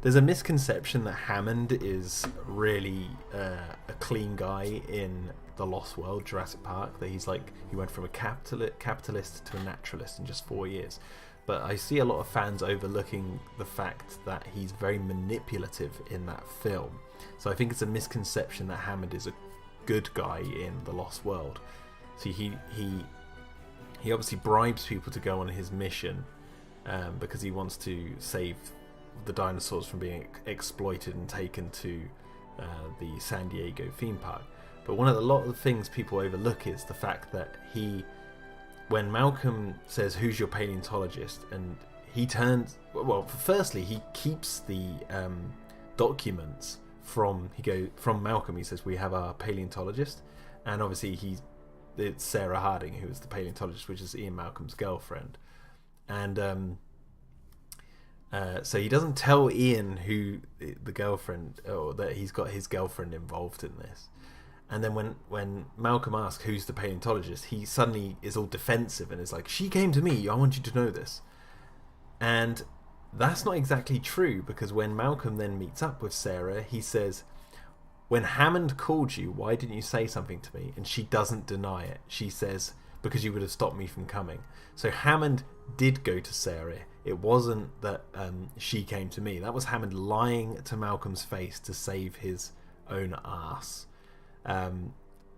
there's a misconception that Hammond is really a clean guy in the Lost World, Jurassic Park. That he's like, he went from a capitalist to a naturalist in just 4 years. But I see a lot of fans overlooking the fact that he's very manipulative in that film. So I think it's a misconception that Hammond is a good guy in the Lost World. See, he obviously bribes people to go on his mission because he wants to save the dinosaurs from being exploited and taken to the San Diego theme park. But a lot of the things people overlook is the fact that when Malcom says, "Who's your paleontologist?" and he turns, well, firstly he keeps the documents from Malcom. He says, "We have our paleontologist," and obviously it's Sarah Harding who is the paleontologist, which is Ian Malcolm's girlfriend, and so he doesn't tell Ian who the girlfriend, or that he's got his girlfriend involved in this. And then when Malcom asks who's the paleontologist, he suddenly is all defensive and is like, "She came to me, I want you to know this." And that's not exactly true, because when Malcom then meets up with Sarah, he says, "When Hammond called you, why didn't you say something to me?" And she doesn't deny it. She says, "Because you would have stopped me from coming." So Hammond did go to Sarah. It wasn't that she came to me. That was Hammond lying to Malcolm's face to save his own ass.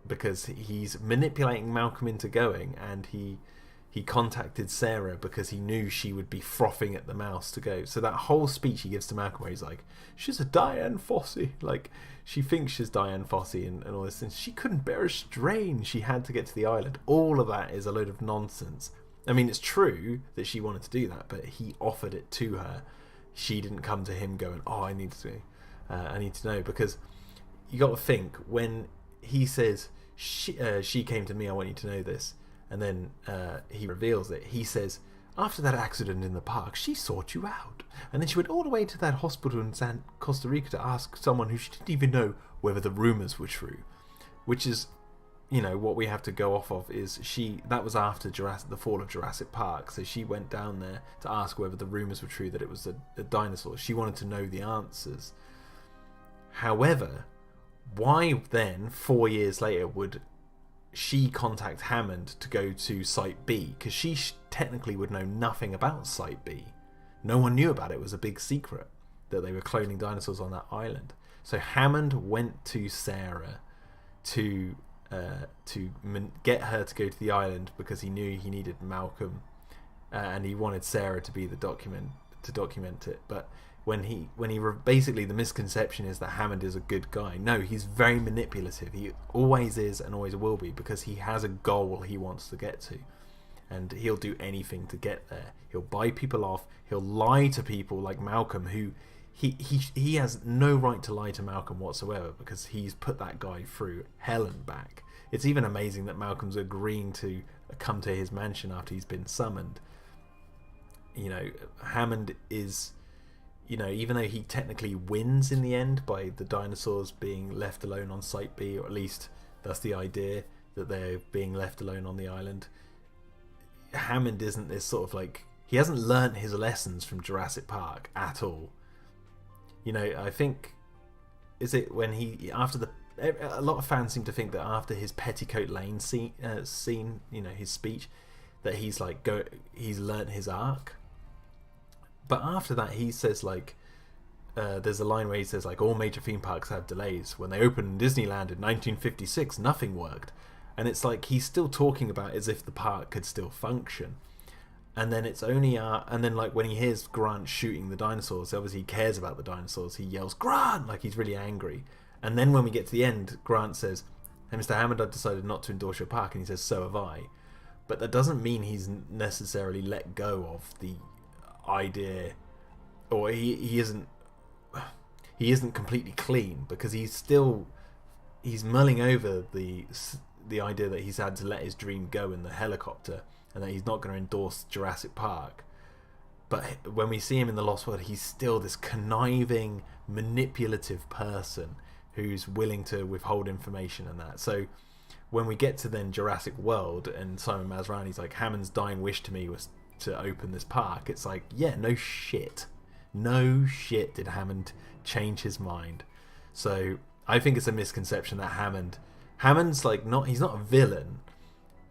Because he's manipulating Malcom into going, and he contacted Sarah because he knew she would be frothing at the mouth to go. So that whole speech he gives to Malcom where he's like, "She's a Diane Fossey," like she thinks she's Diane Fossey and all this, and she couldn't bear a strain, she had to get to the island. All of that is a load of nonsense. I mean, it's true that she wanted to do that, but he offered it to her. She didn't come to him going, "Oh, I need to know," because you got to think, when he says, she came to me, I want you to know this, and then he reveals it. He says, "After that accident in the park, she sought you out, and then she went all the way to that hospital in Costa Rica to ask someone who she didn't even know whether the rumors were true," which is, what we have to go off of is that was after the fall of Jurassic Park. So she went down there to ask whether the rumors were true that it was a dinosaur. She wanted to know the answers. However, why then 4 years later would she contact Hammond to go to Site B? Because she technically would know nothing about Site B. No one knew about it. It was a big secret that they were cloning dinosaurs on that island. So Hammond went to Sarah to get her to go to the island because he knew he needed Malcom, and he wanted Sarah to be the document it. But basically the misconception is that Hammond is a good guy. No, he's very manipulative. He always is and always will be, because he has a goal he wants to get to, and he'll do anything to get there. He'll buy people off. He'll lie to people like Malcom, who he has no right to lie to Malcom whatsoever, because he's put that guy through hell and back. It's even amazing that Malcolm's agreeing to come to his mansion after he's been summoned. Hammond is, even though he technically wins in the end by the dinosaurs being left alone on Site B, or at least that's the idea, that they're being left alone on the island, Hammond isn't this sort of like, he hasn't learnt his lessons from Jurassic Park at all. I think, is it when a lot of fans seem to think that after his Petticoat Lane scene, his speech, that he's learnt his arc. But after that, he says there's a line where he says all major theme parks have delays. When they opened Disneyland in 1956, nothing worked, and it's like he's still talking about as if the park could still function. And then it's only when he hears Grant shooting the dinosaurs, obviously he cares about the dinosaurs. He yells "Grant!" like he's really angry. And then when we get to the end, Grant says, "Hey, Mr. Hammond, I've decided not to endorse your park," and he says, "So have I." But that doesn't mean he's necessarily let go of the idea, or he isn't completely clean, because he's mulling over the idea that he's had to let his dream go in the helicopter, and that he's not going to endorse Jurassic Park. But when we see him in the Lost World, he's still this conniving, manipulative person who's willing to withhold information and that. So when we get to then Jurassic World and Simon Masrani's like, "Hammond's dying wish to me was to open this park," it's like, yeah, no shit. No shit did Hammond change his mind. So I think it's a misconception that Hammond's like he's not a villain,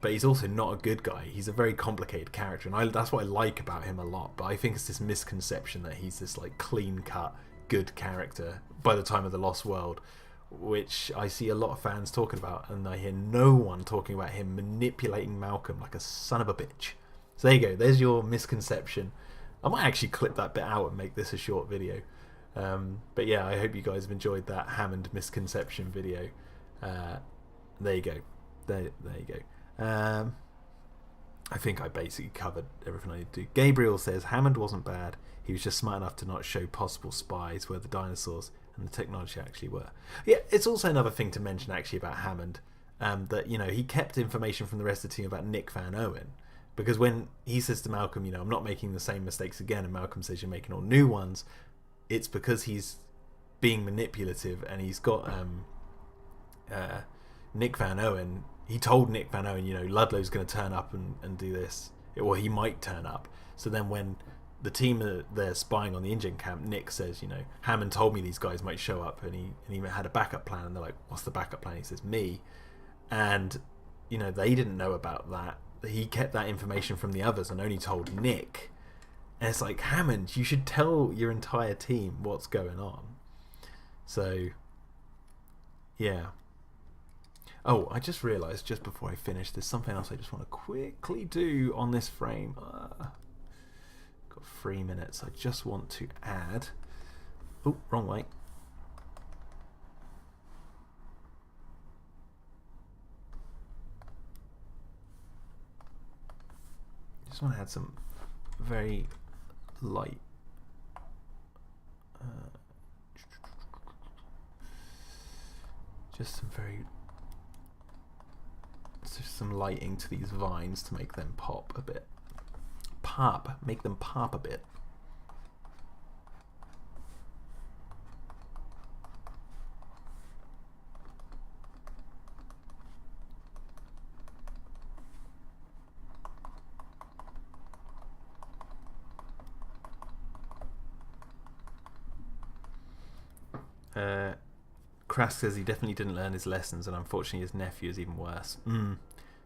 but he's also not a good guy. He's a very complicated character, and that's what I like about him a lot. But I think it's this misconception that he's this like clean-cut, good character by the time of the Lost World, which I see a lot of fans talking about, and I hear no one talking about him manipulating Malcom like a son of a bitch. So there you go. There's your misconception. I might actually clip that bit out and make this a short video. But yeah, I hope you guys have enjoyed that Hammond misconception video. There you go. There you go. I think I basically covered everything I need to do. Gabriel says Hammond wasn't bad. He was just smart enough to not show possible spies where the dinosaurs and the technology actually were. Yeah, it's also another thing to mention actually about Hammond, that he kept information from the rest of the team about Nick Van Owen, because when he says to Malcom, I'm not making the same mistakes again, and Malcom says you're making all new ones, it's because he's being manipulative, and he's got Nick Van Owen. He told Nick Van Owen, Ludlow's going to turn up and do this, or he might turn up. So then when the team they're spying on the Indian camp, Nick says, Hammond told me these guys might show up, and he had a backup plan. And they're like, what's the backup plan? He says, me. And they didn't know about that. He kept that information from the others and only told Nick. And it's like, Hammond, you should tell your entire team what's going on. So yeah. Oh, I just realised just before I finish, there's something else I just want to quickly do on this frame. Got 3 minutes. I just want to add... Oh, wrong way. Just want to add some very light... just some lighting to these vines to make them pop a bit. Make them pop a bit. Krask says he definitely didn't learn his lessons, and unfortunately his nephew is even worse.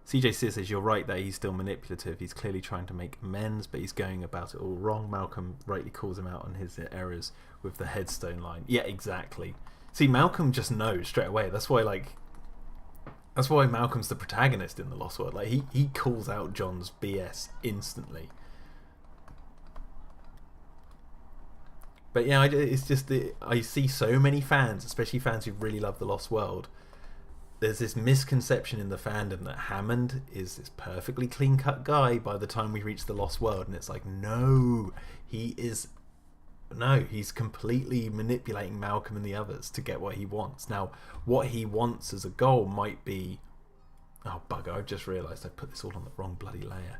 CJ says you're right that he's still manipulative. He's clearly trying to make amends, but he's going about it all wrong. Malcom rightly calls him out on his errors with the headstone line. Yeah, exactly. See, Malcom just knows straight away. That's why Malcolm's the protagonist in the Lost World. Like he calls out John's BS instantly. But yeah, it's just I see so many fans, especially fans who really love the Lost World. There's this misconception in the fandom that Hammond is this perfectly clean-cut guy by the time we reach the Lost World, and it's like, no, he's completely manipulating Malcom and the others to get what he wants. Now, what he wants as a goal might be... Oh, bugger, I've just realised I put this all on the wrong bloody layer.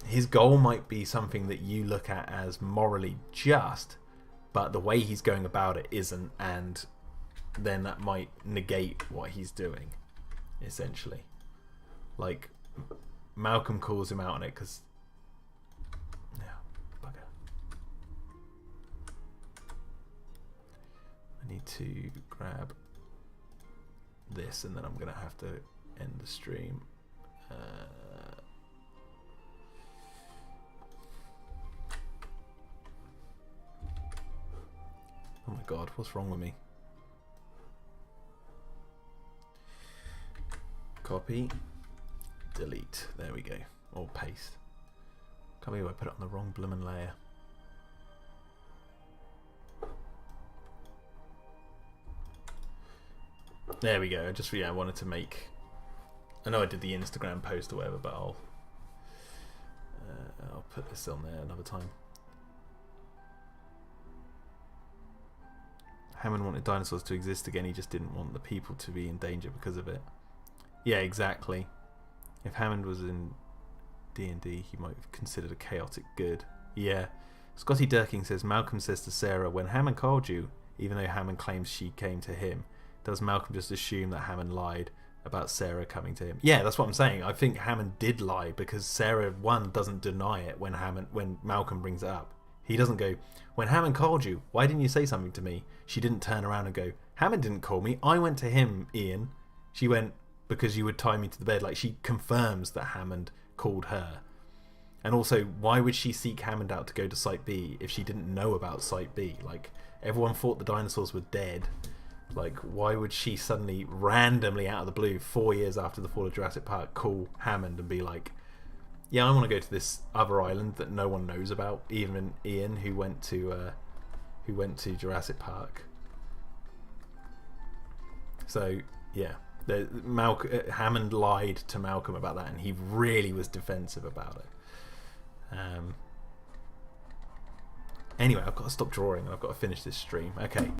His goal might be something that you look at as morally just, but the way he's going about it isn't, and then that might negate what he's doing, essentially. Like, Malcom calls him out on it because... Yeah, bugger. I need to grab this, and then I'm going to have to end the stream. Oh my god, what's wrong with me? Copy, delete. There we go. Or paste. Can't believe I put it on the wrong bloomin' layer. There we go. I wanted to make... I know I did the Instagram post or whatever, but I'll put this on there another time. Hammond wanted dinosaurs to exist again, he just didn't want the people to be in danger because of it. Yeah, exactly. If Hammond was in D&D, he might have considered a chaotic good. Yeah. Scotty Durking says, Malcom says to Sarah, when Hammond called you, even though Hammond claims she came to him, does Malcom just assume that Hammond lied about Sarah coming to him? Yeah, that's what I'm saying. I think Hammond did lie because Sarah, one, doesn't deny it when Malcom brings it up. He doesn't go, when Hammond called you, why didn't you say something to me? She didn't turn around and go, Hammond didn't call me, I went to him, Ian. She went, because you would tie me to the bed. Like, she confirms that Hammond called her. And also, why would she seek Hammond out to go to Site B if she didn't know about Site B? Like, everyone thought the dinosaurs were dead. Like, why would she suddenly, randomly out of the blue, 4 years after the fall of Jurassic Park, call Hammond and be like, yeah, I want to go to this other island that no one knows about, even Ian, who went to Jurassic Park. So yeah, Hammond lied to Malcolm about that, and he really was defensive about it. Anyway, I've got to stop drawing and I've got to finish this stream. Okay.